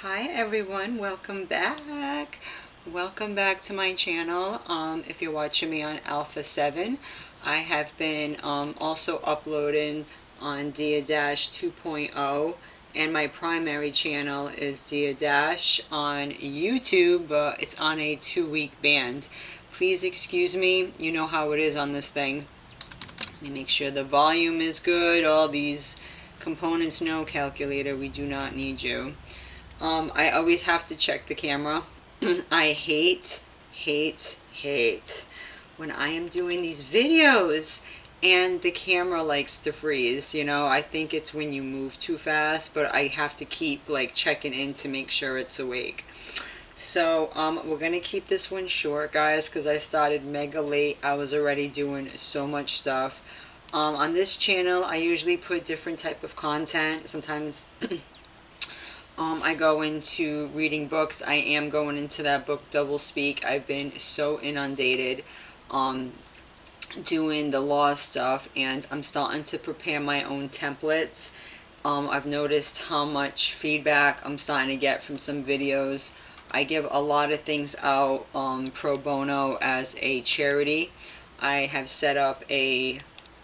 Hi everyone, welcome back. Welcome back to my channel. If you're watching me on Alpha 7, I have been also uploading on Dia Dash 2.0, and my primary channel is Dia Dash on YouTube, but it's on a 2-week band. Please excuse me, you know how it is on this thing. Let me make sure the volume is good. All these components, no calculator, we do not need you. I always have to check the camera. I hate when I am doing these videos and the camera likes to freeze. You know, I think it's when you move too fast, but I have to keep like checking in to make sure it's awake. So we're gonna keep this one short, guys, because I started mega late. I was already doing so much stuff. On this channel I usually put different type of content. Sometimes I go into reading books. I am going into that book doublespeak. I've been so inundated doing the law stuff, and I'm starting to prepare my own templates. I've noticed how much feedback I'm starting to get from some videos. I give a lot of things out pro bono as a charity. I have set up a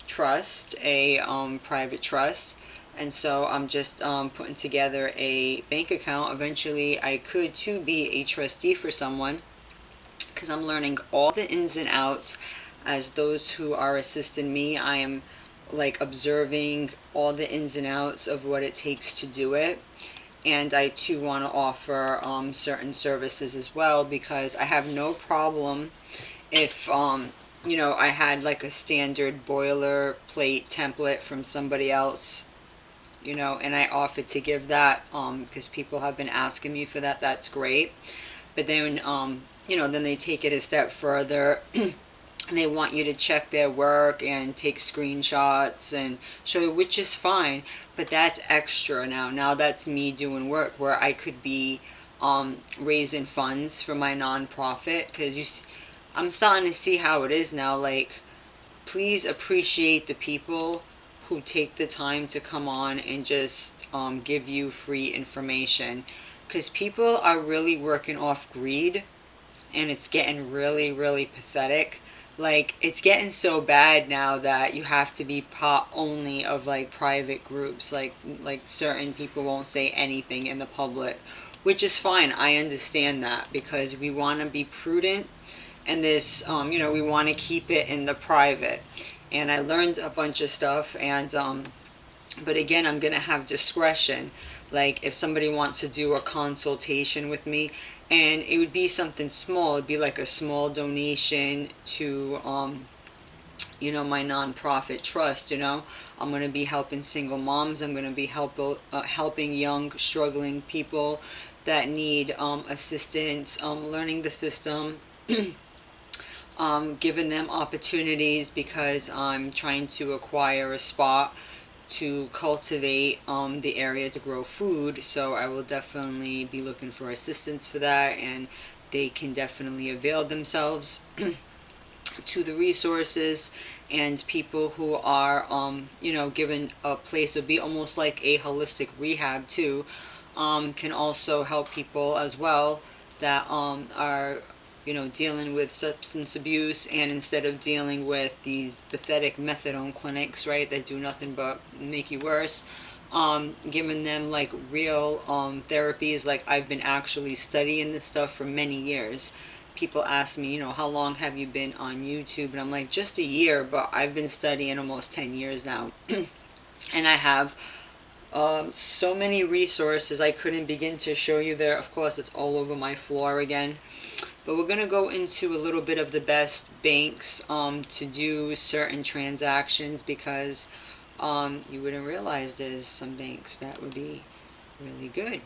trust, a private trust, and so I'm just putting together a bank account. Eventually I could too be a trustee for someone, because I'm learning all the ins and outs as those who are assisting me. I am like observing all the ins and outs of what it takes to do it, and I too want to offer certain services as well, because I have no problem if you know, I had like a standard boilerplate template from somebody else, you know, and I offered to give that because people have been asking me for that. That's great. But then you know, then they take it a step further and they want you to check their work and take screenshots and show you, which is fine, but that's extra. Now that's me doing work where I could be raising funds for my nonprofit, because I'm starting to see how it is now. Like, please appreciate the people who take the time to come on and just give you free information, because people are really working off greed, and it's getting really pathetic. Like, it's getting so bad now that you have to be part only of like private groups. Like certain people won't say anything in the public, which is fine. I understand that, because we want to be prudent, and this you know, we want to keep it in the private. And I learned a bunch of stuff, and but again, I'm gonna have discretion. Like, if somebody wants to do a consultation with me, and it would be something small, it'd be like a small donation to you know, my nonprofit trust. You know, I'm going to be helping single moms. I'm going to be helping young struggling people that need assistance learning the system. Giving them opportunities, because I'm trying to acquire a spot to cultivate the area to grow food. So I will definitely be looking for assistance for that, and they can definitely avail themselves to the resources. And people who are you know, given a place, would be almost like a holistic rehab too, can also help people as well that are, you know, dealing with substance abuse, and instead of dealing with these pathetic methadone clinics, right, that do nothing but make you worse, giving them like real therapies. Like, I've been actually studying this stuff for many years. People ask me, you know, how long have you been on YouTube? And I'm like, just a year, but I've been studying almost 10 years now. And I have so many resources I couldn't begin to show you there. Of course, it's all over my floor again. But we're going to go into a little bit of the best banks to do certain transactions, because you wouldn't realize there's some banks that would be really good.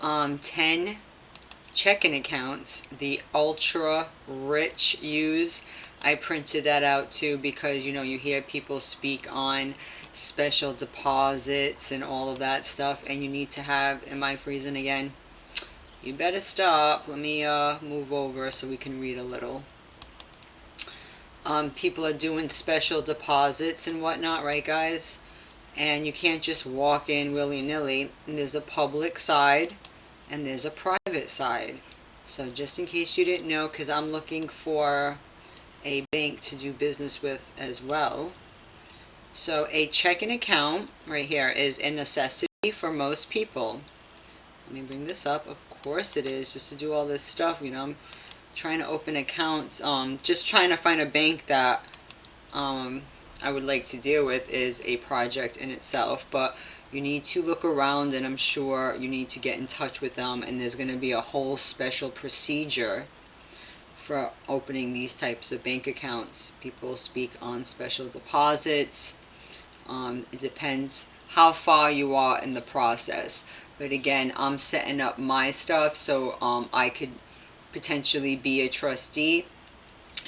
10 checking accounts the ultra rich use. I printed that out too, because, you know, you hear people speak on special deposits and all of that stuff, and you need to have, am I freezing again? You better stop. Let me move over so we can read a little. People are doing special deposits and whatnot, right, guys? And you can't just walk in willy-nilly. And there's a public side, and there's a private side. So just in case you didn't know, because I'm looking for a bank to do business with as well. So a checking account right here is a necessity for most people. Let me bring this up. Of course it is, just to do all this stuff, you know. I'm trying to open accounts, just trying to find a bank that I would like to deal with is a project in itself, but you need to look around, and I'm sure you need to get in touch with them, and there's going to be a whole special procedure for opening these types of bank accounts. People speak on special deposits. It depends how far you are in the process. But again, I'm setting up my stuff so I could potentially be a trustee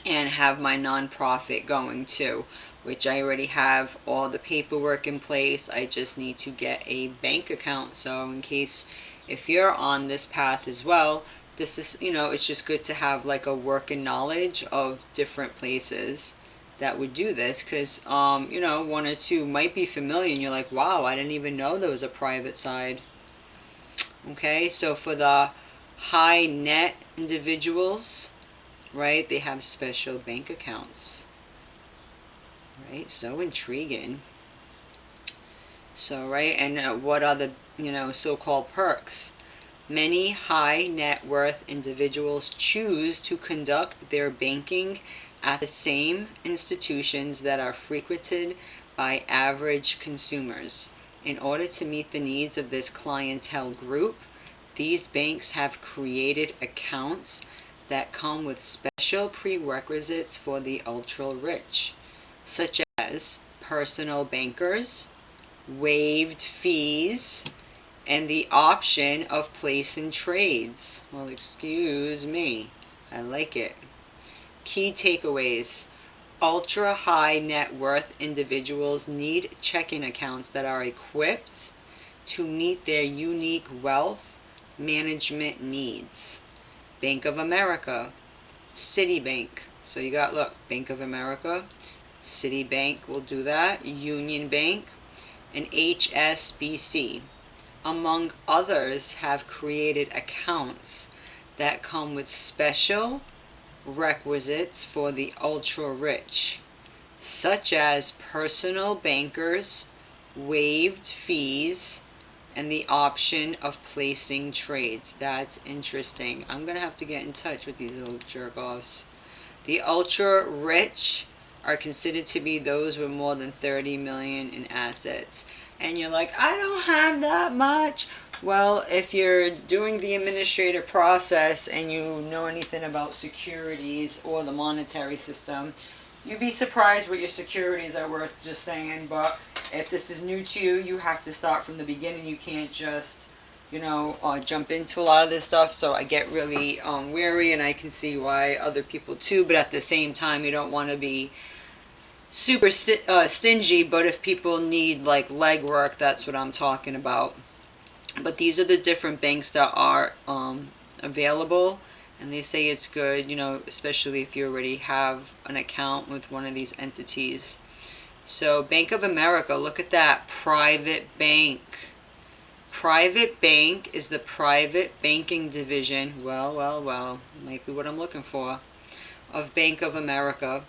and have my nonprofit going too, which I already have all the paperwork in place. I just need to get a bank account. So in case if you're on this path as well, this is, you know, it's just good to have like a working knowledge of different places that would do this, because you know, one or two might be familiar and you're like, wow, I didn't even know there was a private side. Okay, so for the high net individuals, right, they have special bank accounts. Right, so intriguing. So, right, and what are the, you know, so-called perks? Many high net worth individuals choose to conduct their banking at the same institutions that are frequented by average consumers. In order to meet the needs of this clientele group, these banks have created accounts that come with special prerequisites for the ultra-rich, such as personal bankers, waived fees, and the option of placing trades. Well, excuse me, I like it. Key takeaways. Ultra high net worth individuals need checking accounts that are equipped to meet their unique wealth management needs. Bank of America, Citibank. So you got, look, Bank of America, Citibank will do that, Union Bank, and HSBC, among others, have created accounts that come with special requisites for the ultra-rich, such as personal bankers, waived fees, and the option of placing trades. That's interesting. I'm going to have to get in touch with these little jerk-offs. The ultra-rich are considered to be those with more than 30 million in assets. And you're like, I don't have that much. Well, if you're doing the administrative process and you know anything about securities or the monetary system, you'd be surprised what your securities are worth, just saying. But if this is new to you, you have to start from the beginning. You can't just, you know, jump into a lot of this stuff. So I get really wary, and I can see why other people too. But at the same time, you don't want to be super stingy. But if people need like legwork, that's what I'm talking about. But these are the different banks that are available, and they say it's good, you know, especially if you already have an account with one of these entities. So Bank of America, look at that, private bank. Private bank is the private banking division, well, might be what I'm looking for, of Bank of America,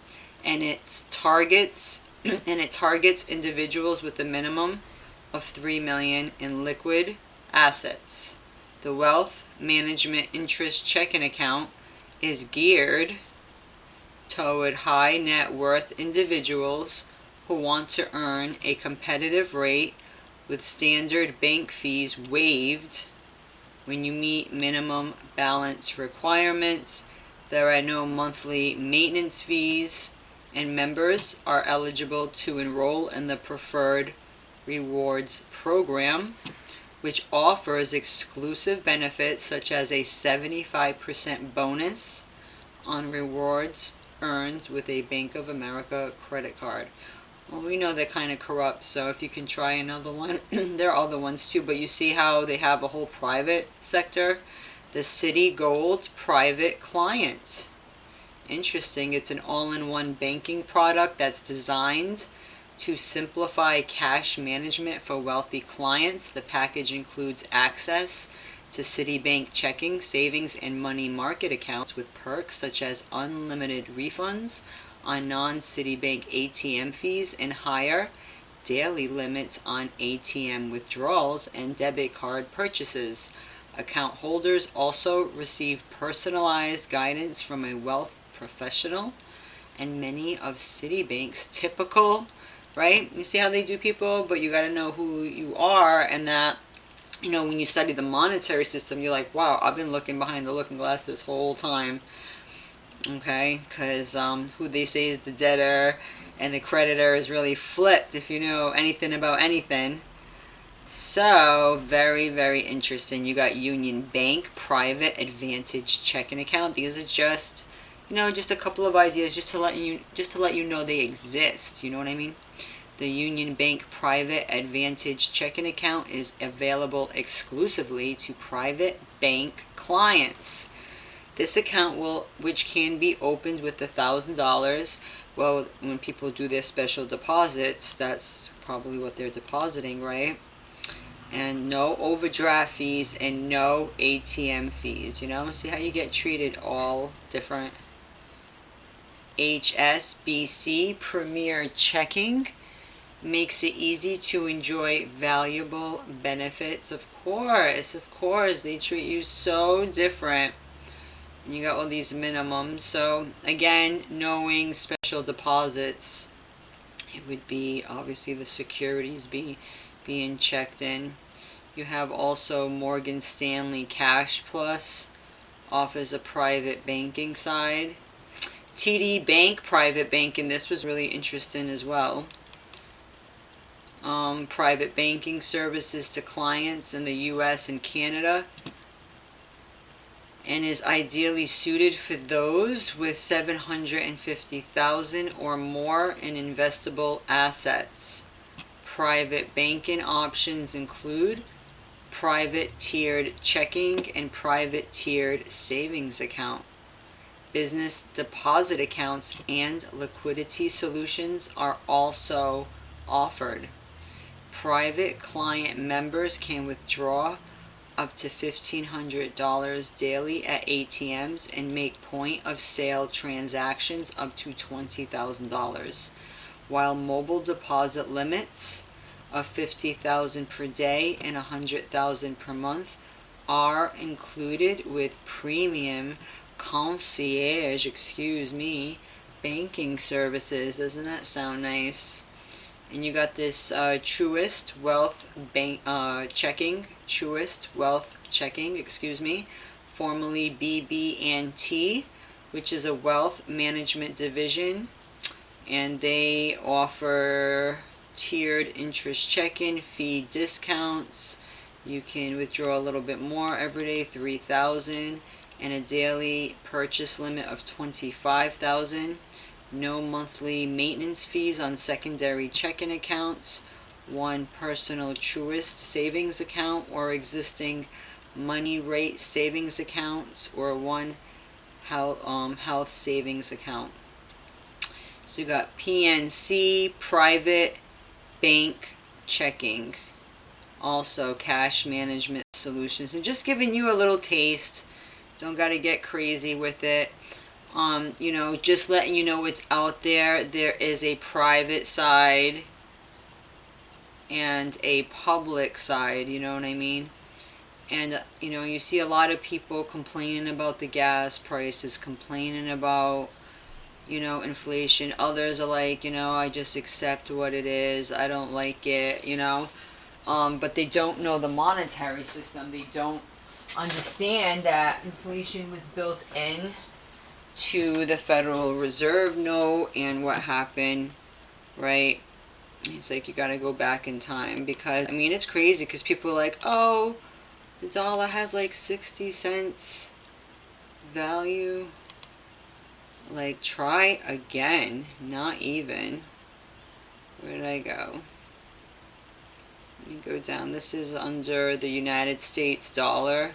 and it targets individuals with a minimum of 3 million in liquid assets. The Wealth Management Interest Checking Account is geared toward high net worth individuals who want to earn a competitive rate with standard bank fees waived when you meet minimum balance requirements. There are no monthly maintenance fees, and members are eligible to enroll in the Preferred Rewards program, which offers exclusive benefits such as a 75% bonus on rewards earned with a Bank of America credit card. Well, we know they're kind of corrupt, so if you can try another one, there are other ones too, but you see how they have a whole private sector? The Citigold Private Client. Interesting. It's an all-in-one banking product that's designed to simplify cash management for wealthy clients. The package includes access to Citibank checking, savings, and money market accounts with perks such as unlimited refunds on non-Citibank ATM fees and higher daily limits on ATM withdrawals and debit card purchases. Account holders also receive personalized guidance from a wealth professional and many of Citibank's typical, right? You see how they do people, but you got to know who you are, and that, you know, when you study the monetary system, you're like, wow, I've been looking behind the looking glass this whole time, okay? Because who they say is the debtor and the creditor is really flipped if you know anything about anything. So, very, very interesting. You got Union Bank Private Advantage checking account. These are just, you know, just a couple of ideas just to let you know they exist. You know what I mean? The Union Bank Private Advantage checking account is available exclusively to private bank clients. This account which can be opened with $1,000. Well, when people do their special deposits, that's probably what they're depositing, right? And no overdraft fees and no ATM fees. You know, see how you get treated all different. HSBC Premier Checking makes it easy to enjoy valuable benefits. Of course, they treat you so different. And you got all these minimums. So again, knowing special deposits, it would be obviously the securities being checked in. You have also Morgan Stanley Cash Plus offers a private banking side. TD Bank Private Banking, this was really interesting as well. Private banking services to clients in the US and Canada, and is ideally suited for those with $750,000 or more in investable assets. Private banking options include private tiered checking and private tiered savings account. Business deposit accounts and liquidity solutions are also offered. Private client members can withdraw up to $1,500 daily at ATMs and make point of sale transactions up to $20,000, while mobile deposit limits of $50,000 per day and $100,000 per month are included with premium concierge, banking services. Doesn't that sound nice? And you got this Truist Wealth Checking, formerly BB&T, which is a wealth management division, and they offer tiered interest checking, fee discounts. You can withdraw a little bit more every day, $3,000, and a daily purchase limit of $25,000. No monthly maintenance fees on secondary checking accounts, one personal Truist savings account or existing money rate savings accounts, or one health savings account. So you got PNC Private Bank Checking, also cash management solutions, and just giving you a little taste. Don't got to get crazy with it. You know, just letting you know what's out there. There is a private side and a public side, you know what I mean? And, you know, you see a lot of people complaining about the gas prices, complaining about, you know, inflation. Others are like, you know, I just accept what it is. I don't like it, you know. But they don't know the monetary system. They don't understand that inflation was built in to the Federal Reserve note and what happened, right? It's like you gotta go back in time, because I mean, it's crazy because people are like, oh, the dollar has like 60 cents value. Like, try again. Not even. Where did I go? Let me go down. This is under the United States dollar.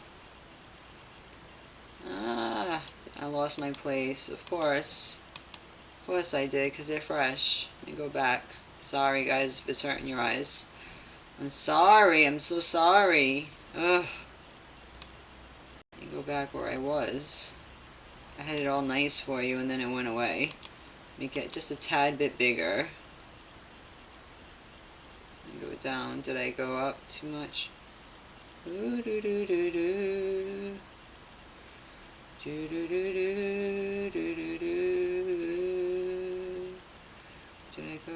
I lost my place. Of course I did, because they're fresh. Let me go back. Sorry guys if it's hurting your eyes. I'm sorry, I'm so sorry. Ugh. back where I was. I had it all nice for you and then it went away. Make it just a tad bit bigger. Go down. Did I go up too much? Ooh, doo, doo, doo, doo. Doo, doo, doo, doo, doo, doo, doo. Did I go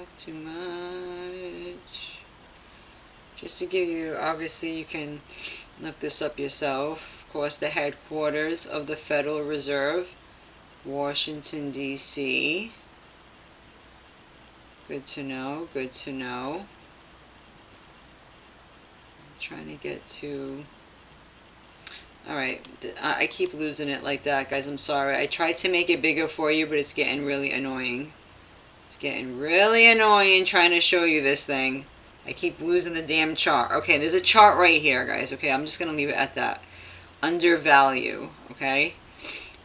up too much? Just to give you, obviously you can look this up yourself. Of course, the headquarters of the Federal Reserve, Washington, D.C. Good to know, good to know. I'm trying to get to... Alright, I keep losing it like that, guys. I'm sorry. I tried to make it bigger for you, but it's getting really annoying. It's getting really annoying trying to show you this thing. I keep losing the damn chart. Okay, there's a chart right here, guys. Okay, I'm just going to leave it at that. Under value, okay?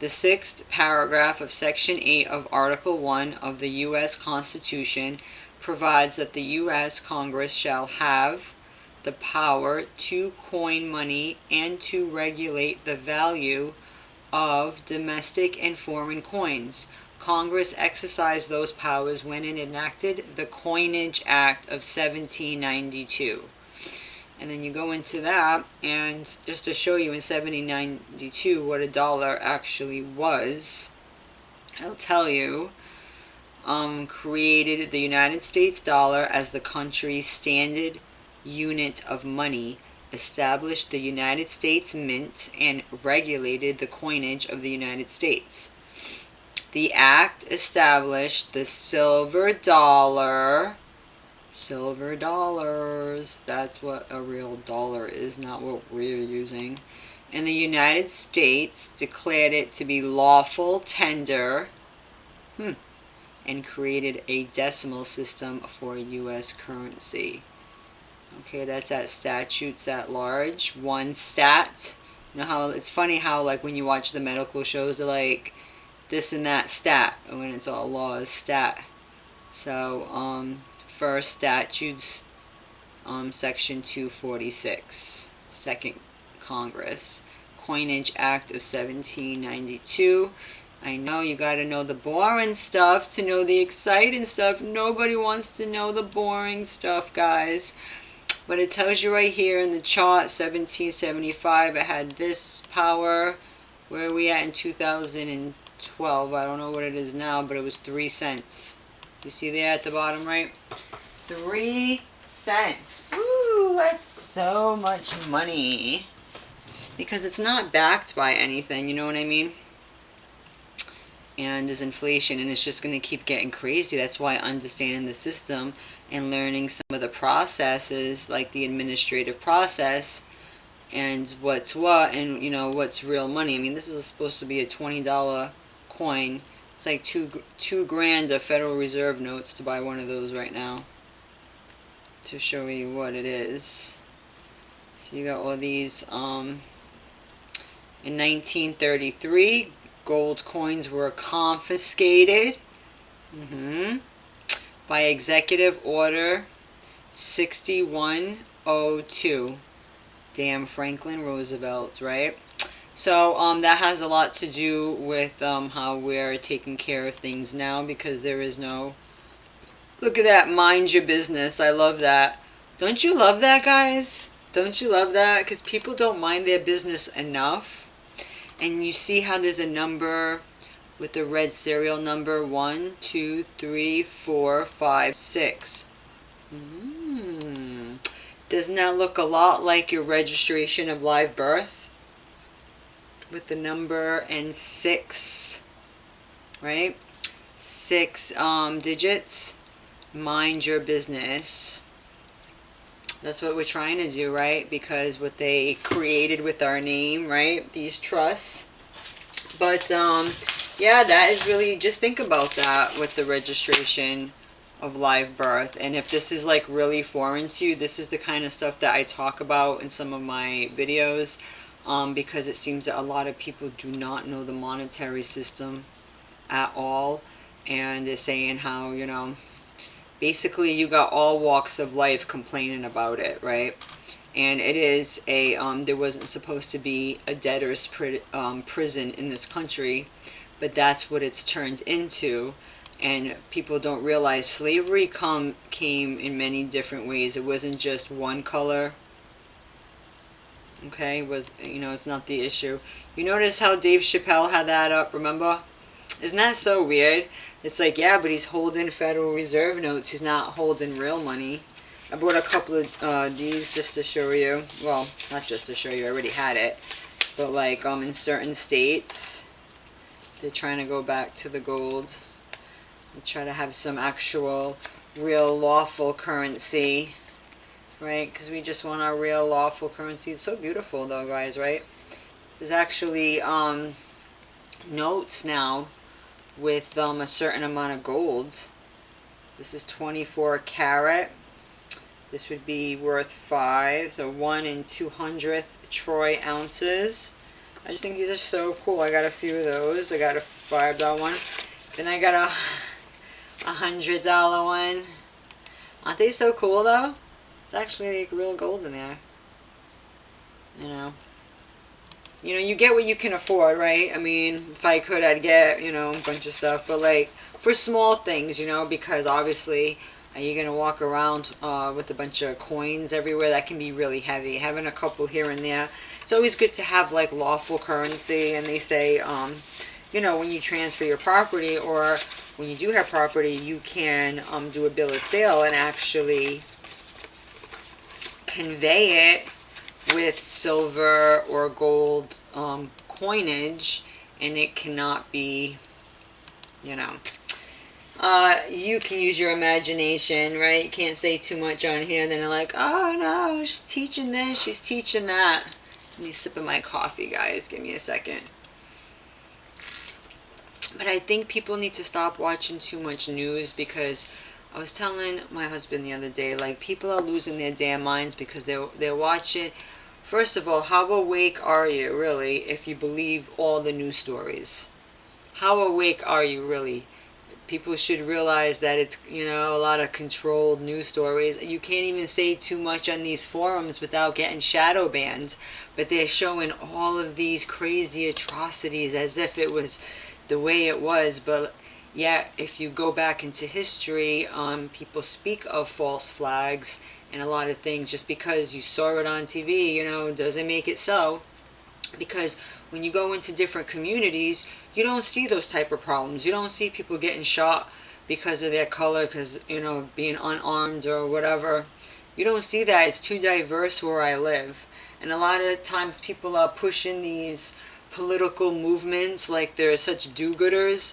The sixth paragraph of Section 8 of Article 1 of the U.S. Constitution provides that the U.S. Congress shall have the power to coin money and to regulate the value of domestic and foreign coins. Congress exercised those powers when it enacted the Coinage Act of 1792. And then you go into that, and just to show you in 1792 what a dollar actually was, I'll tell you, created the United States dollar as the country's standard unit of money, established the United States Mint, and regulated the coinage of the United States. The act established the silver dollar. Silver dollars, that's what a real dollar is, not what we're using. And the United States declared it to be lawful tender, and created a decimal system for U.S. currency. Okay, that's at statutes at large. One stat. You know how it's funny how, like, when you watch the medical shows, they're like this and that stat, and when it's all laws, stat. So, first statutes, section 246, Second Congress, Coinage Act of 1792. I know you gotta know the boring stuff to know the exciting stuff. Nobody wants to know the boring stuff, guys. But it tells you right here in the chart, 1775, it had this power. Where are we at in 2012? I don't know what it is now, but it was 3 cents. You see there at the bottom right? 3 cents. Woo, that's so much money. Because it's not backed by anything, you know what I mean? And there's inflation, and it's just going to keep getting crazy. That's why understanding the system and learning some of the processes, like the administrative process, and what's what, and you know what's real money. I mean, this is supposed to be a $20 coin. It's like two grand of Federal Reserve notes to buy one of those right now, to show you what it is. So you got all these. In 1933, gold coins were confiscated by Executive Order 6102. Damn Franklin Roosevelt, right? So that has a lot to do with how we're taking care of things now, because there is no... Look at that, mind your business. I love that. Don't you love that, guys? Don't you love that? Because people don't mind their business enough. And you see how there's a number with the red serial number 1, 2, 3, 4, 5, 6. Doesn't that look a lot like your registration of live birth? With the number and 6, right? 6 digits. Mind your business. That's what we're trying to do, right? Because what they created with our name, right? These trusts. But, yeah, that is really, just think about that with the registration of live birth. And if this is like really foreign to you, this is the kind of stuff that I talk about in some of my videos, because it seems that a lot of people do not know the monetary system at all. And they're saying how, you know, basically you got all walks of life complaining about it, right? And it is a, there wasn't supposed to be a debtor's prison in this country, but that's what it's turned into. And people don't realize slavery came in many different ways. It wasn't just one color. Okay, it's not the issue. You notice how Dave Chappelle had that up, remember? Isn't that so weird? It's like, yeah, but he's holding Federal Reserve notes. He's not holding real money. I bought a couple of these just to show you. Well, not just to show you, I already had it. But like in certain states, they're trying to go back to the gold. They try to have some actual real lawful currency. Right? Because we just want our real lawful currency. It's so beautiful though, guys, right? There's actually notes now with a certain amount of gold. This is 24 karat. This would be worth 5, so 1 in 200th troy ounces. I just think these are so cool. I got a few of those. I got a $5 one. Then I got a $100 one. Aren't they so cool though? It's actually like real gold in there. You get what you can afford, right? I mean, if I could, I'd get, a bunch of stuff. But like for small things, because obviously you're going to walk around with a bunch of coins everywhere. That can be really heavy. Having a couple here and there. It's always good to have like lawful currency. And they say, when you transfer your property or when you do have property, you can do a bill of sale and actually convey it with silver or gold coinage, and it cannot be, you can use your imagination, right? You can't say too much on here, then they're like, oh no, she's teaching this, she's teaching that. Let me sip of my coffee, guys, give me a second. But I think people need to stop watching too much news, because I was telling my husband the other day, like, people are losing their damn minds because they're watching. First of all, how awake are you, really, if you believe all the news stories? How awake are you, really? People should realize that it's, a lot of controlled news stories. You can't even say too much on these forums without getting shadow banned. But they're showing all of these crazy atrocities as if it was the way it was. But yeah, if you go back into history, people speak of false flags and a lot of things. Just because you saw it on TV, doesn't make it so. Because when you go into different communities, you don't see those type of problems. You don't see people getting shot because of their color, because, being unarmed or whatever. You don't see that. It's too diverse where I live. And a lot of times people are pushing these political movements like they're such do-gooders.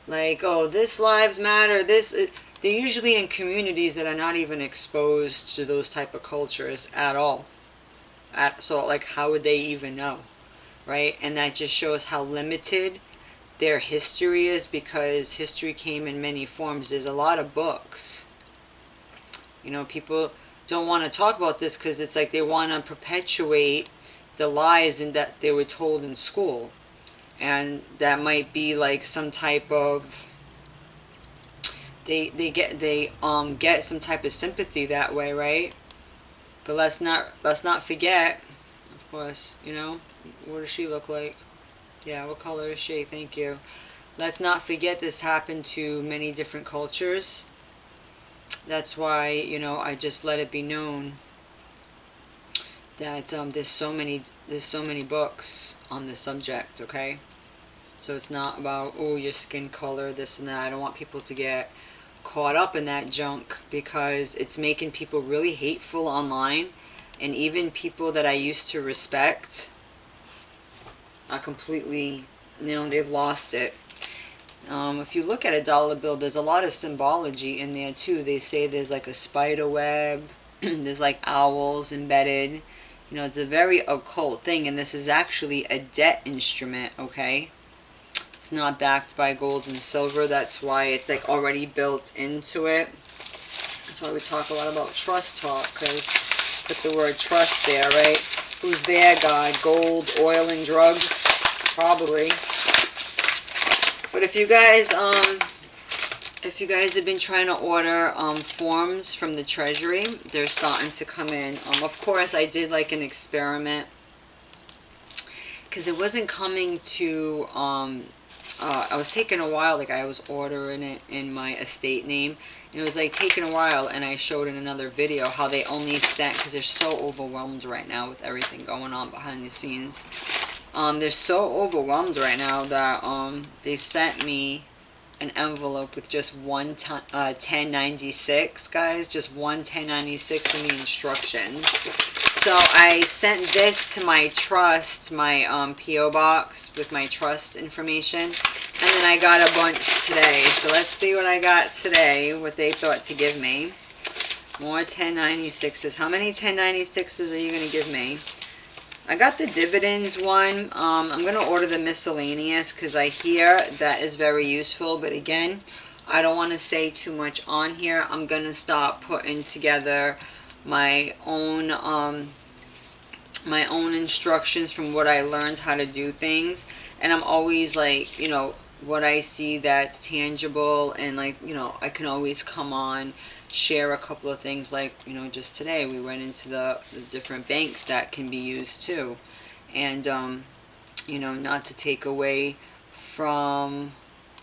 Like, oh, this lives matter, they're usually in communities that are not even exposed to those type of cultures at all. So, like, how would they even know? Right? And that just shows how limited their history is, because history came in many forms. There's a lot of books. People don't want to talk about this because it's like they want to perpetuate the lies that they were told in school. And that might be like some type of, they get some type of sympathy that way, right? But let's not forget, of course, what does she look like? Yeah, what color is she? Thank you. Let's not forget this happened to many different cultures. That's why, I just let it be known that there's so many books on this subject, okay? So it's not about, oh, your skin color, this and that. I don't want people to get caught up in that junk, because it's making people really hateful online. And even people that I used to respect are completely, they've lost it. If you look at a dollar bill, there's a lot of symbology in there too. They say there's like a spider web, there's like owls embedded. It's a very occult thing, and this is actually a debt instrument, okay? It's not backed by gold and silver. That's why it's like already built into it. That's why we talk a lot about trust talk, because put the word trust there, right? Who's there, God? Gold, oil, and drugs? Probably. But if you guys If you guys have been trying to order forms from the Treasury, they're starting to come in. Of course, I did like an experiment because it wasn't coming to, I was taking a while, like I was ordering it in my estate name, and it was like taking a while, and I showed in another video how they only sent, because they're so overwhelmed right now with everything going on behind the scenes. They're so overwhelmed right now that they sent me an envelope with just one 1096, guys, just one 1096 in the instructions. So I sent this to my trust, my P.O. box with my trust information, and then I got a bunch today. So let's see what I got today, what they thought to give me. More 1096s. How many 1096s are you going to give me? I got the dividends one. I'm going to order the miscellaneous because I hear that is very useful. But again, I don't want to say too much on here. I'm going to start putting together my own instructions from what I learned how to do things. And I'm always like, you know, what I see that's tangible, and like, you know, I can always come on, share a couple of things. Like, you know, just today we went into the different banks that can be used too. And you know, not to take away from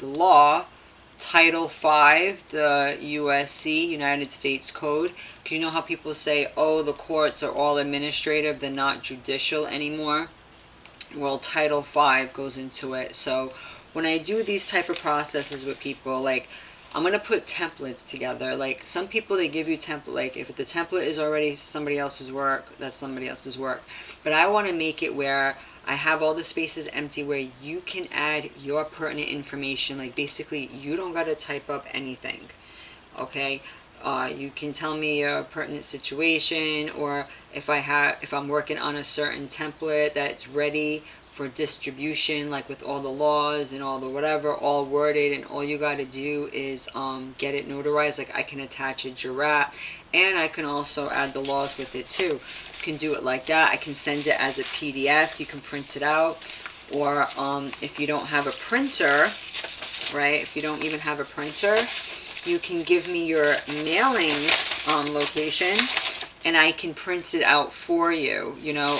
the law, Title 5, the USC, United States Code, because you know how people say, oh, the courts are all administrative, they're not judicial anymore. Well, Title 5 goes into it. So when I do these type of processes with people, like, I'm going to put templates together. Like, some people, they give you template, like, if the template is already somebody else's work, that's somebody else's work. But I want to make it where I have all the spaces empty where you can add your pertinent information. Like, basically, you don't got to type up anything, okay? You can tell me a pertinent situation, or if I'm working on a certain template that's ready for distribution, like with all the laws and all the whatever, all worded, and all you got to do is get it notarized. Like, I can attach a jurat, and I can also add the laws with it too. You can do it like that. I can send it as a PDF. You can print it out, or if you don't have a printer, right? If you don't even have a printer, you can give me your mailing location, and I can print it out for you, you know,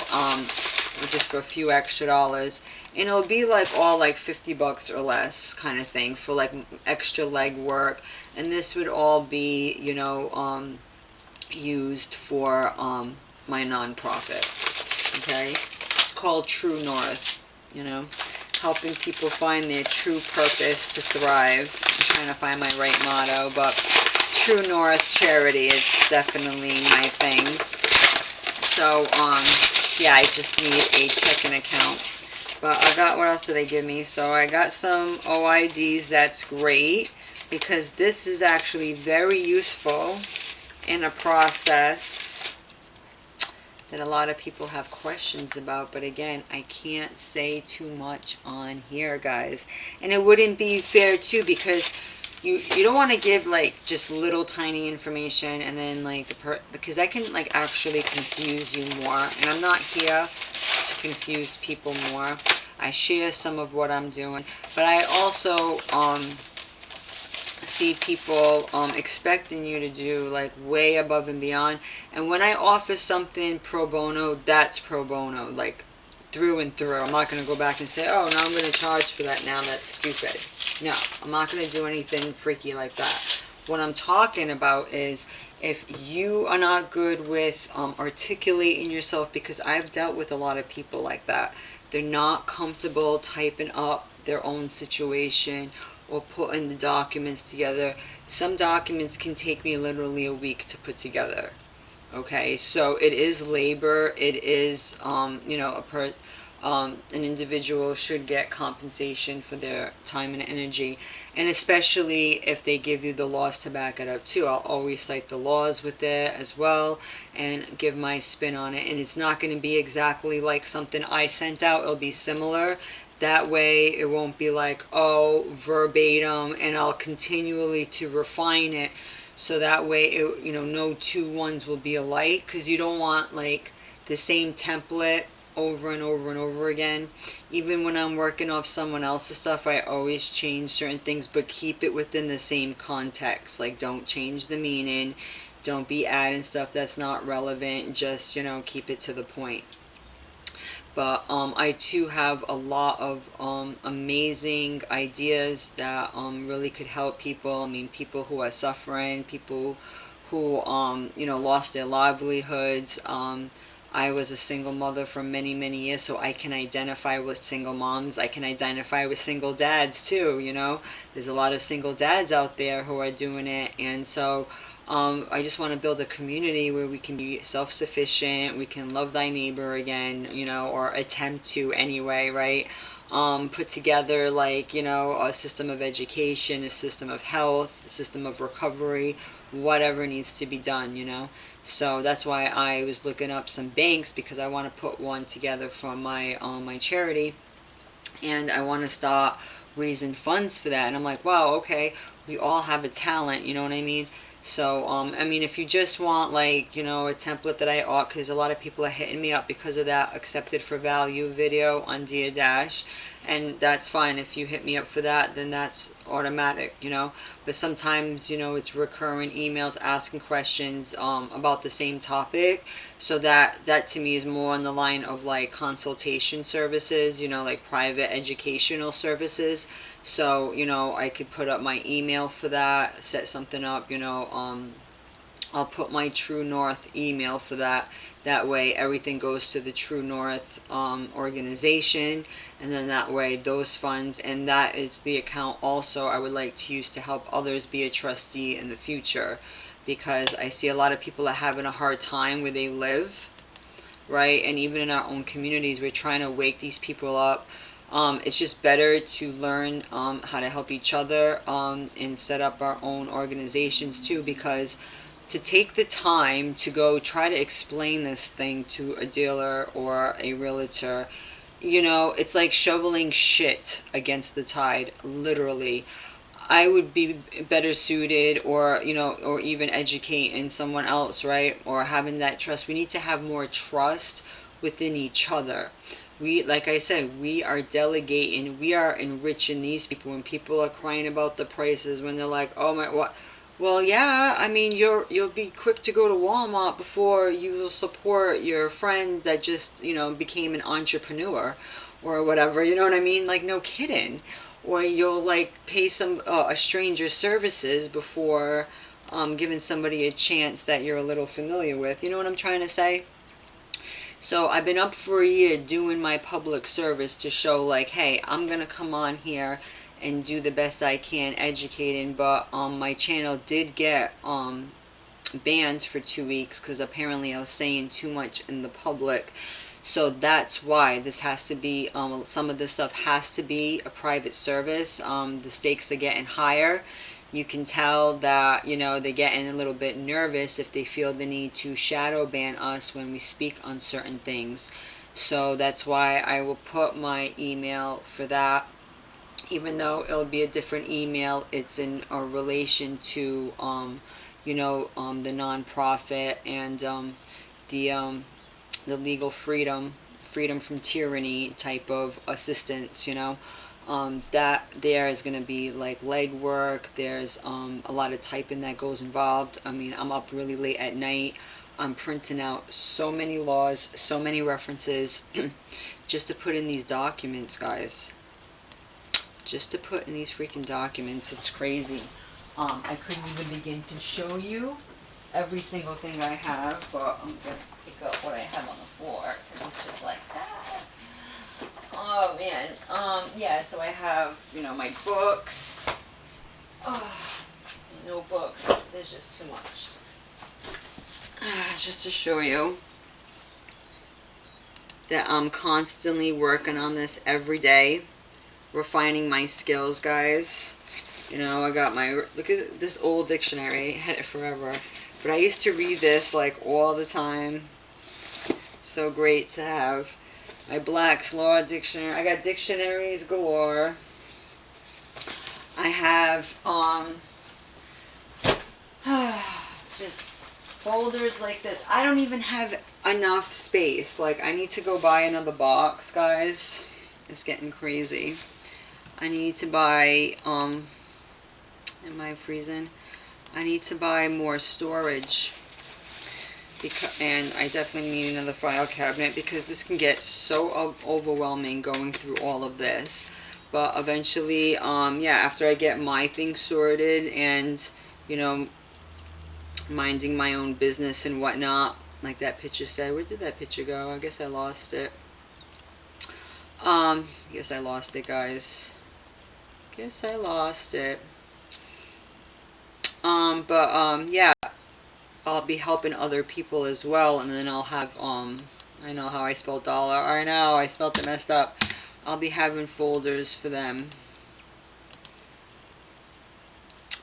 just for a few extra dollars. And it'll be like all like 50 bucks or less kind of thing for like extra leg work. And this would all be, you know, used for my nonprofit. Okay? It's called True North, you know, helping people find their true purpose to thrive. I'm trying to find my right motto, but True North Charity is definitely my thing. So, yeah, I just need a checking account. But I got, what else did they give me? So I got some OIDs. That's great, because this is actually very useful in a process that a lot of people have questions about. But again, I can't say too much on here, guys. And it wouldn't be fair too, because you don't want to give like just little tiny information, and then like because that can like actually confuse you more. And I'm not here to confuse people more. I share some of what I'm doing, but I also see people expecting you to do like way above and beyond. And when I offer something pro bono, that's pro bono, like through and through. I'm not going to go back and say, oh, now I'm going to charge for that now. That's stupid. No, I'm not going to do anything freaky like that. What I'm talking about is, if you are not good with articulating yourself, because I've dealt with a lot of people like that. They're not comfortable typing up their own situation or putting the documents together. Some documents can take me literally a week to put together. Okay, so it is labor. It is, you know, an individual should get compensation for their time and energy, and especially if they give you the laws to back it up too. I'll always cite the laws with it as well and give my spin on it. And it's not going to be exactly like something I sent out. It'll be similar. That way it won't be like, oh, verbatim, and I'll continually to refine it. So that way, you know, no two ones will be alike, because you don't want like the same template over and over and over again. Even when I'm working off someone else's stuff, I always change certain things, but keep it within the same context. Like, don't change the meaning. Don't be adding stuff that's not relevant. Just, you know, keep it to the point. But I too have a lot of amazing ideas that really could help people. I mean, people who are suffering, people who you know, lost their livelihoods. I was a single mother for many, many years, so I can identify with single moms. I can identify with single dads too, you know. There's a lot of single dads out there who are doing it, and so I just want to build a community where we can be self-sufficient, we can love thy neighbor again, you know, or attempt to anyway, right? Put together, like, you know, a system of education, a system of health, a system of recovery, whatever needs to be done, you know. So that's why I was looking up some banks, because I want to put one together for my my charity, and I want to start raising funds for that. And I'm like, wow, okay, we all have a talent, you know what I mean? So, I mean, if you just want, like, you know, a template that I ought, because a lot of people are hitting me up because of that accepted for value video on Dear Dash, and that's fine. If you hit me up for that, then that's automatic, you know. But sometimes, you know, it's recurring emails asking questions about the same topic, so that to me is more on the line of like consultation services, you know, like private educational services. So, you know, I could put up my email for that, set something up, you know. I'll put my True North email for that. That way everything goes to the True North organization, and then that way those funds, and that is the account also I would like to use to help others be a trustee in the future, because I see a lot of people are having a hard time where they live, right? And even in our own communities, we're trying to wake these people up. It's just better to learn how to help each other and set up our own organizations too, because to take the time to go try to explain this thing to a dealer or a realtor, you know, it's like shoveling shit against the tide, literally. I would be better suited, or, you know, or even educating someone else, right? Or having that trust. We need to have more trust within each other. We, like I said, we are delegating, we are enriching these people. When people are crying about the prices, when they're like, oh my, what? Well, yeah, I mean, you'll be quick to go to Walmart before you will support your friend that just, you know, became an entrepreneur or whatever, you know what I mean? Like, no kidding. Or you'll, like, pay some a stranger services before giving somebody a chance that you're a little familiar with. You know what I'm trying to say? So I've been up for a year doing my public service to show, like, hey, I'm going to come on here and do the best I can educating, but my channel did get banned for 2 weeks because apparently I was saying too much in the public. So that's why this has to be, some of this stuff has to be a private service. The stakes are getting higher. You can tell that, you know, they're getting a little bit nervous if they feel the need to shadow ban us when we speak on certain things. So that's why I will put my email for that. Even though it'll be a different email, it's in a relation to, you know, the nonprofit and the legal freedom from tyranny type of assistance, you know. That there is going to be like legwork. There's a lot of typing that goes involved. I mean, I'm up really late at night. I'm printing out so many laws, so many references, just to put in these documents, guys. Just to put in these freaking documents. It's crazy. I couldn't even begin to show you every single thing I have, but I'm going to pick up what I have on the floor, because it's just like that. Oh man, yeah, so I have, you know, my books. Oh, no books, there's just too much. Just to show you that I'm constantly working on this every day, refining my skills, guys. You know, I got my, look at this old dictionary, I had it forever, but I used to read this like all the time. So great to have. My Black's Law dictionary. I got dictionaries galore. I have just folders like this. I don't even have enough space. Like, I need to go buy another box, guys. It's getting crazy. I need to buy, am I freezing? I need to buy more storage. And I definitely need another file cabinet because this can get so overwhelming going through all of this. But eventually, yeah, after I get my things sorted and, you know, minding my own business and whatnot, like that picture said. Where did that picture go? I guess I lost it. I guess I lost it, guys. Guess I lost it. Yeah, I'll be helping other people as well, and then I'll have, I know how I spelled dollar. I know, I spelled it messed up. I'll be having folders for them.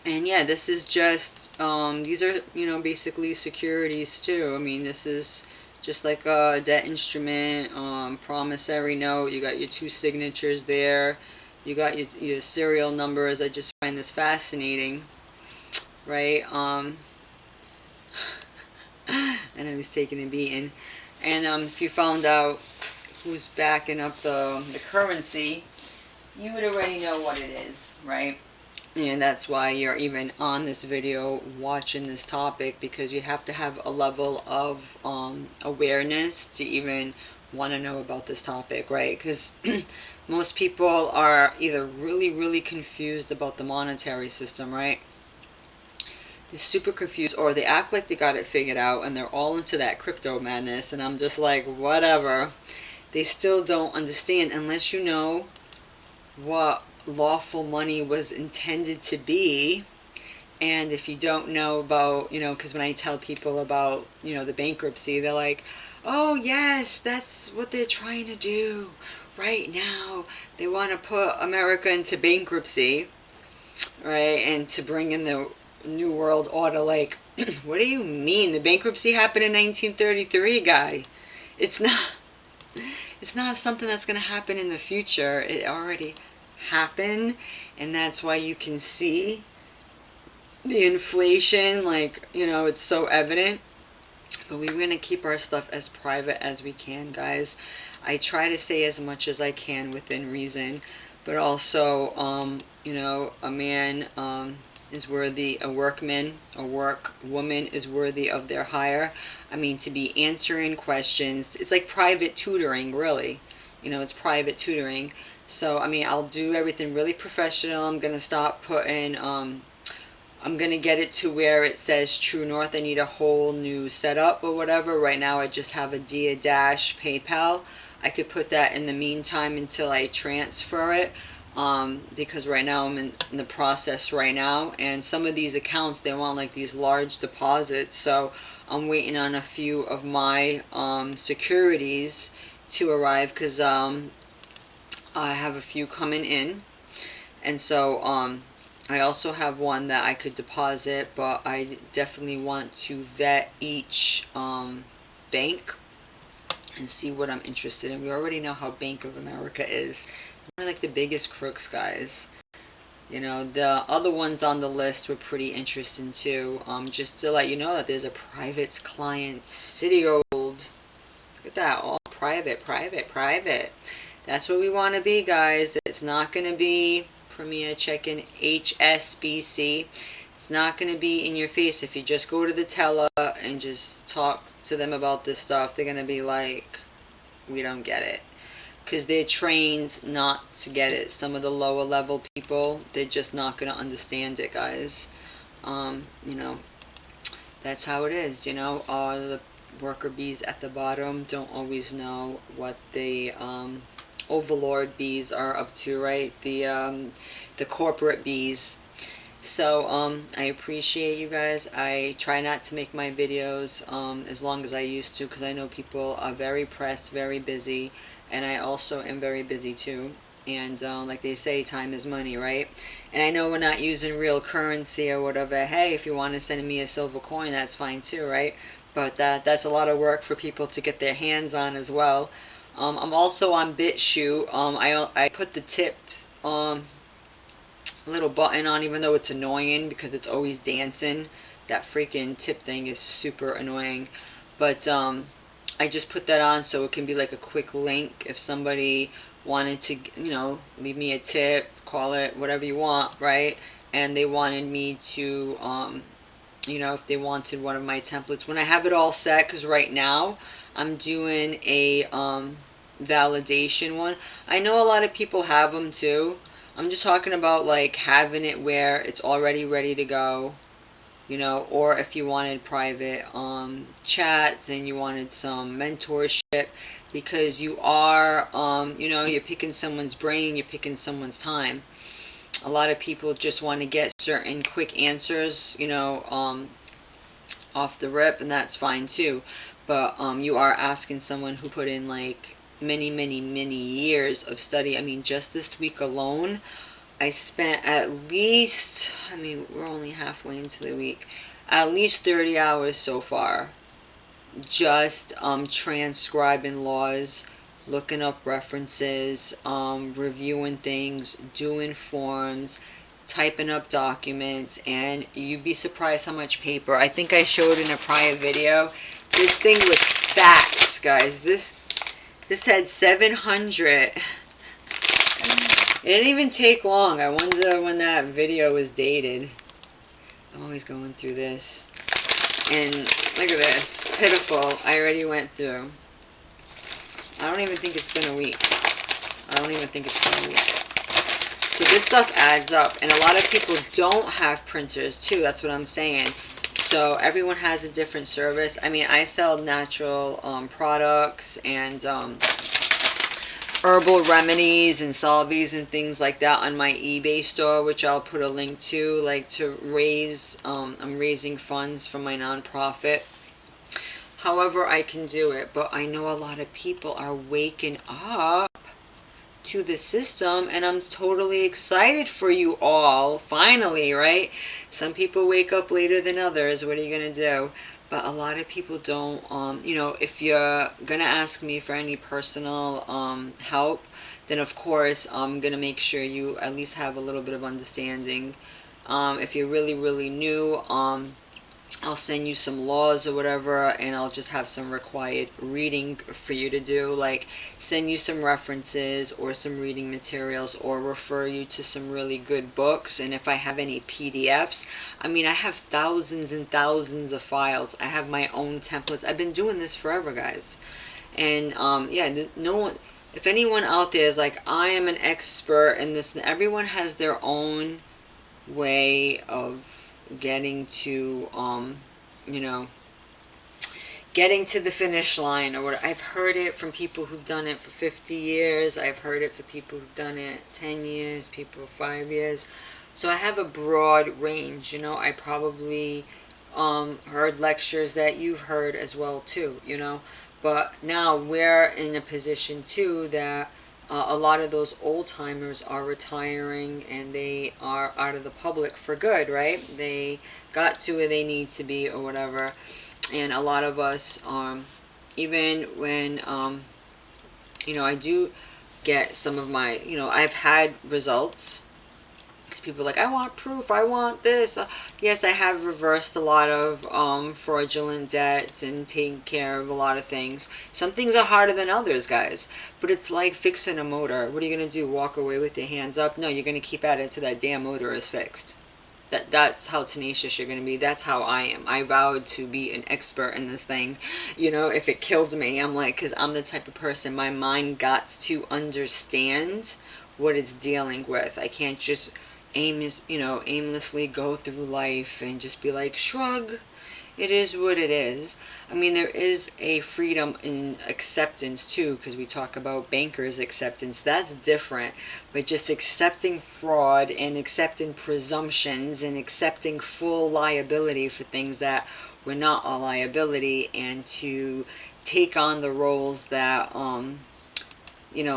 And yeah, this is just, these are, you know, basically securities too. I mean, this is just like a debt instrument, promissory note. You got your 2 signatures there. You got your serial numbers. I just find this fascinating, right? And I was taking a beating. And if you found out who's backing up the currency, you would already know what it is, right? And that's why you're even on this video watching this topic, because you have to have a level of awareness to even want to know about this topic, right? Because most people are either really confused about the monetary system, right? They're super confused, or they act like they got it figured out and they're all into that crypto madness, and I'm just like, whatever. They still don't understand unless you know what lawful money was intended to be. And if you don't know about, you know, because when I tell people about, you know, the bankruptcy, they're like, oh yes, that's what they're trying to do right now. They want to put America into bankruptcy, right? And to bring in the New World Order. Like, what do you mean? The bankruptcy happened in 1933, guy. It's not something that's going to happen in the future. It already happened, and that's why you can see the inflation, like, you know, it's so evident. But we're going to keep our stuff as private as we can, guys. I try to say as much as I can within reason, but also, you know, a man is worthy, a workman, a workwoman is worthy of their hire. I mean, to be answering questions, it's like private tutoring, really. You know, it's private tutoring. So, I mean, I'll do everything really professional. I'm going to stop putting, I'm going to get it to where it says True North. I need a whole new setup or whatever. Right now, I just have a Dia Dash PayPal. I could put that in the meantime until I transfer it. Because right now I'm in the process right now, and some of these accounts, they want like these large deposits, so I'm waiting on a few of my securities to arrive, because I have a few coming in, and so I also have one that I could deposit, but I definitely want to vet each bank and see what I'm interested in. We already know how Bank of America is. They're like the biggest crooks, guys. You know, the other ones on the list were pretty interesting too. Just to let you know that there's a private client, Citigold. Look at that, all private. That's what we want to be, guys. It's not going to be Premier Checking, HSBC. It's not going to be in your face. If you just go to the teller and just talk to them about this stuff, they're going to be like, we don't get it. Because they're trained not to get it. Some of the lower level people, they're just not going to understand it, guys. You know, that's how it is, you know. The worker bees at the bottom don't always know what the overlord bees are up to, right? The corporate bees. So, I appreciate you guys. I try not to make my videos as long as I used to, because I know people are very pressed, very busy. And I also am very busy too. And like they say, time is money, right? And I know we're not using real currency or whatever. Hey, if you want to send me a silver coin, that's fine too, right? But that's a lot of work for people to get their hands on as well. I'm also on BitChute. I put the tip little button on, even though it's annoying because it's always dancing. That freaking tip thing is super annoying. But I just put that on so it can be like a quick link if somebody wanted to, leave me a tip, call it whatever you want, right? And they wanted me to, if they wanted one of my templates. When I have it all set, because right now I'm doing a validation one. I know a lot of people have them too. I'm just talking about like having it where it's already ready to go, or if you wanted private chats and you wanted some mentorship, because you are, you're picking someone's brain, you're picking someone's time. A lot of people just want to get certain quick answers, off the rip, and that's fine too. But you are asking someone who put in like many, many, many years of study. I mean, just this week alone, I spent at least, we're only halfway into the week, at least 30 hours so far just transcribing laws, looking up references, reviewing things, doing forms, typing up documents, and you'd be surprised how much paper. I think I showed in a prior video. This thing was fat, guys. This had 700. It didn't even take long. I wonder when that video was dated. I'm always going through this. And look at this. Pitiful. I already went through. I don't even think it's been a week. So this stuff adds up. And a lot of people don't have printers too. That's what I'm saying. So everyone has a different service. I sell natural products and herbal remedies and salvies and things like that on my eBay store, which I'll put a link to, like to raise, I'm raising funds for my nonprofit. However I can do it, but I know a lot of people are waking up to the system, and I'm totally excited for you all, finally, right? Some people wake up later than others. What are you going to do? But a lot of people don't, if you're going to ask me for any personal help, then of course I'm going to make sure you at least have a little bit of understanding. If you're really, really new, I'll send you some laws or whatever, and I'll just have some required reading for you to do, like send you some references or some reading materials, or refer you to some really good books. And if I have any PDFs, I have thousands and thousands of files. I have my own templates. I've been doing this forever, guys. And yeah, no one, if anyone out there is like, I am an expert in this, everyone has their own way of getting to getting to the finish line, or what. I've heard it from people who've done it for 50 years. I've heard it for people who've done it 10 years, people 5 years. So I have a broad range. I probably heard lectures that you've heard as well too, but now we're in a position too that a lot of those old timers are retiring, and they are out of the public for good, right? They got to where they need to be or whatever. And a lot of us, even when, I do get some of my, I've had results. Because people are like, I want proof, I want this. Yes, I have reversed a lot of fraudulent debts and taken care of a lot of things. Some things are harder than others, guys. But it's like fixing a motor. What are you going to do, walk away with your hands up? No, you're going to keep at it until that damn motor is fixed. That's how tenacious you're going to be. That's how I am. I vowed to be an expert in this thing. If it killed me, I'm like, because I'm the type of person, my mind got to understand what it's dealing with. I can't just aimlessly go through life and just be like, shrug, it is what it is. There is a freedom in acceptance too, because we talk about bankers' acceptance. That's different. But just accepting fraud and accepting presumptions and accepting full liability for things that were not a liability, and to take on the roles that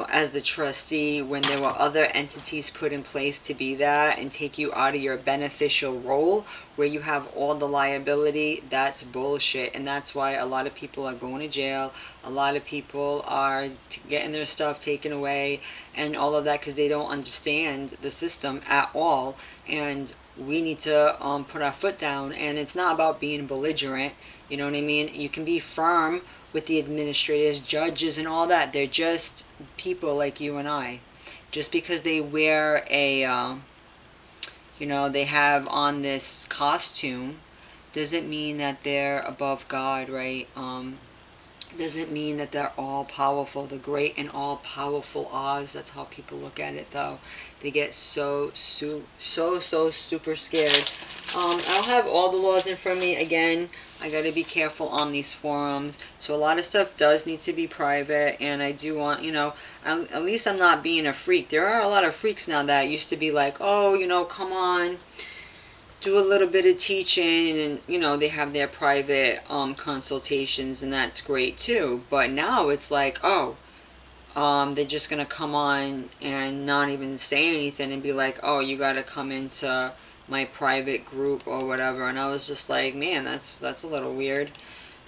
as the trustee, when there were other entities put in place to be that, and take you out of your beneficial role where you have all the liability, that's bullshit. And that's why a lot of people are going to jail. A lot of people are getting their stuff taken away and all of that, because they don't understand the system at all. And we need to put our foot down. And it's not about being belligerent. You know what I mean? You can be firm with the administrators, judges, and all that. They're just people like you and I. Just because they wear a, they have on this costume, doesn't mean that they're above God, right? Doesn't mean that they're all powerful, the great and all powerful Oz. That's how people look at it, though. They get so super scared. I don't have all the laws in front of me. Again, I got to be careful on these forums. So a lot of stuff does need to be private, and I do want, at least I'm not being a freak. There are a lot of freaks now that used to be like, oh, come on, do a little bit of teaching, and they have their private consultations, and that's great too. But now it's like, they're just gonna come on and not even say anything and be like, oh, you gotta come into my private group or whatever. And I was just like, man, that's a little weird.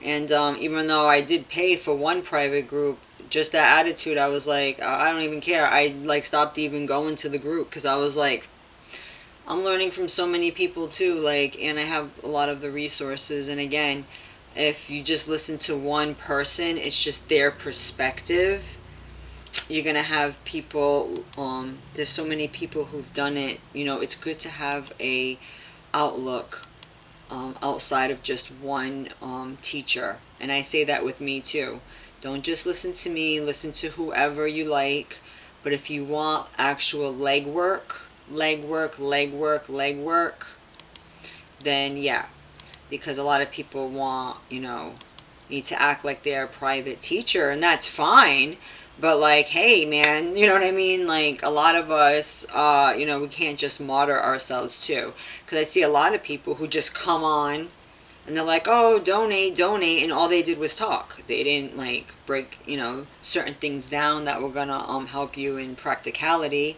And even though I did pay for one private group, just that attitude, I was like, I don't even care. I stopped even going to the group, because I was like, I'm learning from so many people too, and I have a lot of the resources. And again, if you just listen to one person, it's just their perspective. You're gonna have people, there's so many people who've done it. It's good to have a outlook outside of just one teacher. And I say that with me too. Don't just listen to me, listen to whoever you like. But if you want actual legwork, then yeah. Because a lot of people want, need to act like they're a private teacher, and that's fine. But hey, man, you know what I mean? A lot of us, we can't just martyr ourselves too. Because I see a lot of people who just come on and they're like, oh, donate, and all they did was talk. They didn't break, certain things down that were gonna help you in practicality.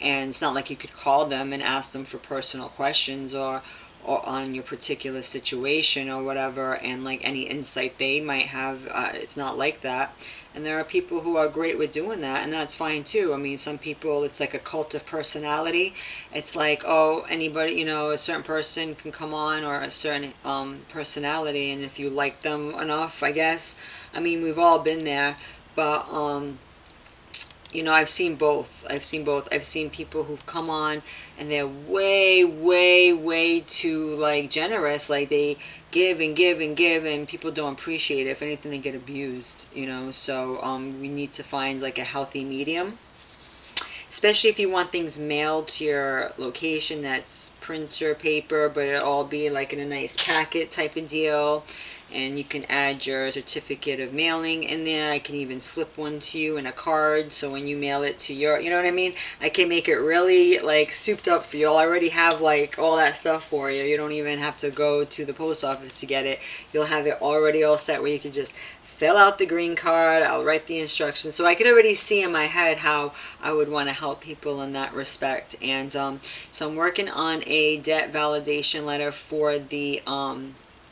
And it's not like you could call them and ask them for personal questions or on your particular situation or whatever, and any insight they might have. It's not like that. And there are people who are great with doing that, and that's fine too. I mean, some people, it's like a cult of personality. It's like, oh, anybody, a certain person can come on, or a certain personality, and if you like them enough, I guess. I mean, we've all been there. But I've seen both. I've seen people who've come on and they're way too generous. They give and give and give, and people don't appreciate it. If anything, they get abused. So we need to find a healthy medium. Especially if you want things mailed to your location, that's printer paper, but it'll all be in a nice packet type of deal. And you can add your certificate of mailing in there. I can even slip one to you in a card, so when you mail it to your, you know what I mean? I can make it really souped up for you. I'll already have all that stuff for you. You don't even have to go to the post office to get it. You'll have it already all set where you can just fill out the green card. I'll write the instructions. So I could already see in my head how I would want to help people in that respect. And so I'm working on a debt validation letter for the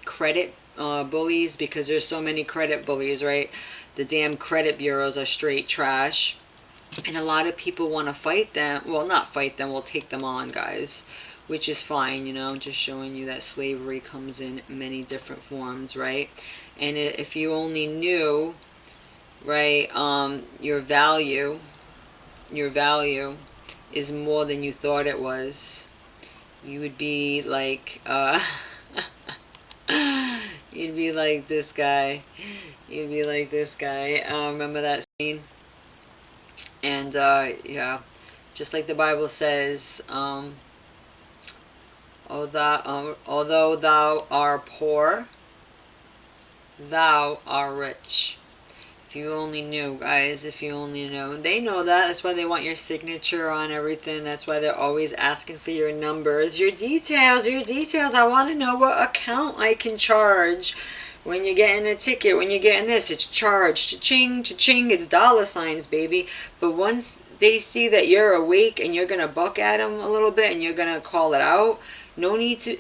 credit bullies, because there's so many credit bullies, right? The damn credit bureaus are straight trash, and a lot of people want to fight them. Well, not fight them, we'll take them on, guys, which is fine. Just showing you that slavery comes in many different forms, right? And if you only knew, right, your value is more than you thought it was, you would be you'd be like this guy. Remember that scene? And yeah, just like the Bible says, although thou art poor, thou art rich. If you only knew, guys, if you only knew. They know that. That's why they want your signature on everything. That's why they're always asking for your numbers, your details. I want to know what account I can charge when you're getting a ticket, when you're getting this. It's charged. Cha-ching, cha-ching. It's dollar signs, baby. But once they see that you're awake and you're going to buck at them a little bit and you're going to call it out, no need to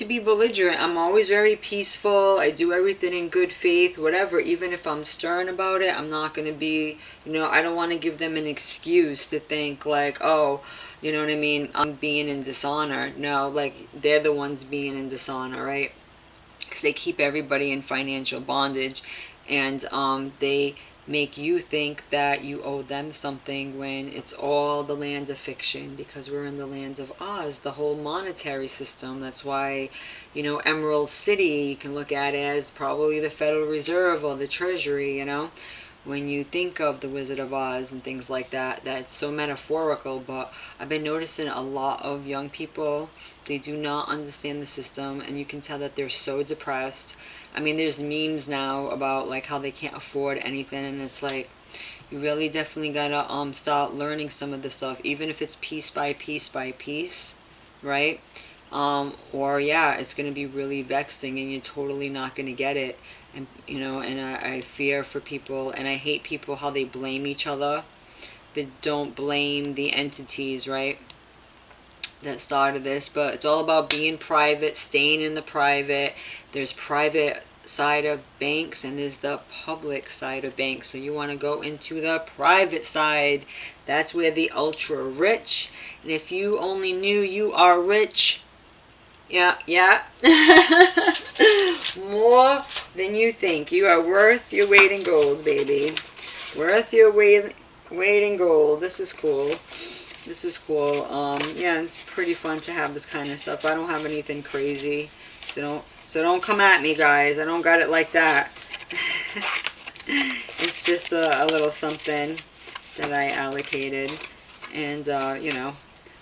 be belligerent. I'm always very peaceful. I do everything in good faith, whatever. Even if I'm stern about it, I'm not going to be, I don't want to give them an excuse to think oh, you know what I mean, I'm being in dishonor. No, they're the ones being in dishonor, right? Because they keep everybody in financial bondage. and they make you think that you owe them something when it's all the land of fiction, because we're in the land of Oz, the whole monetary system. That's why, you know, Emerald City, you can look at it as probably the Federal Reserve or the Treasury, you know. When you think of the Wizard of Oz and things like that, that's so metaphorical. But I've been noticing a lot of young people, they do not understand the system, and you can tell that they're so depressed. I mean, there's memes now about like how they can't afford anything, and it's like, you really definitely gotta start learning some of this stuff, even if it's piece by piece by piece, right? Or yeah, it's gonna be really vexing, and you're totally not gonna get it. And you know, and I fear for people, and I hate people how they blame each other, but don't blame the entities, right, that started this. But it's all about being private, staying in the private. There's private side of banks, and there's the public side of banks. So you want to go into the private side. That's where the ultra rich, and if you only knew you are rich, yeah, yeah. More than you think. You are worth your weight in gold, baby. Worth your weight in gold. This is cool. This is cool. Yeah, it's pretty fun to have this kind of stuff. I don't have anything crazy, so don't come at me, guys. I don't got it like that. It's just a little something that I allocated, and you know,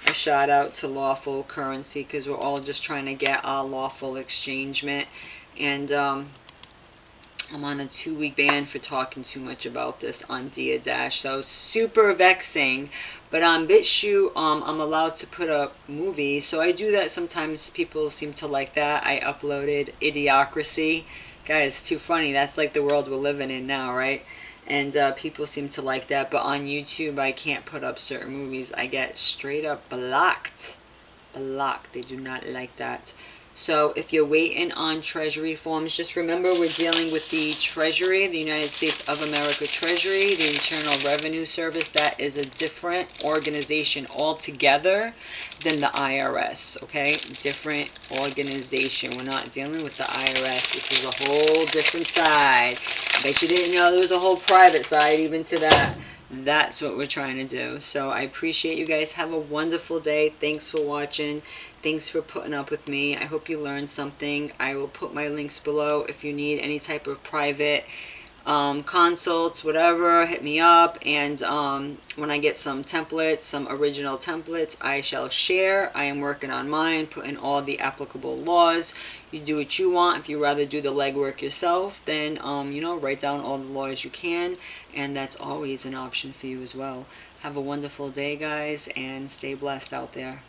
a shout out to lawful currency, because we're all just trying to get our lawful exchangement. And I'm on a 2-week ban for talking too much about this on Dia Dash, so super vexing. But on BitChute, I'm allowed to put up movies, so I do that sometimes. People seem to like that. I uploaded Idiocracy. Guys, too funny. That's like the world we're living in now, right? And people seem to like that. But on YouTube, I can't put up certain movies. I get straight up blocked. Blocked. They do not like that. So if you're waiting on Treasury forms, just remember we're dealing with the Treasury, the United States of America Treasury, the Internal Revenue Service. That is a different organization altogether than the IRS, okay? Different organization. We're not dealing with the IRS. This is a whole different side. I bet you didn't know there was a whole private side even to that. That's what we're trying to do. So I appreciate you guys. Have a wonderful day. Thanks for watching. Thanks for putting up with me. I hope you learned something. I will put my links below if you need any type of private consults, whatever, hit me up. And when I get some templates, some original templates, I shall share. I am working on mine, putting all the applicable laws. You do what you want. If you rather do the legwork yourself, then you know, write down all the laws you can, and that's always an option for you as well. Have a wonderful day, guys, and stay blessed out there.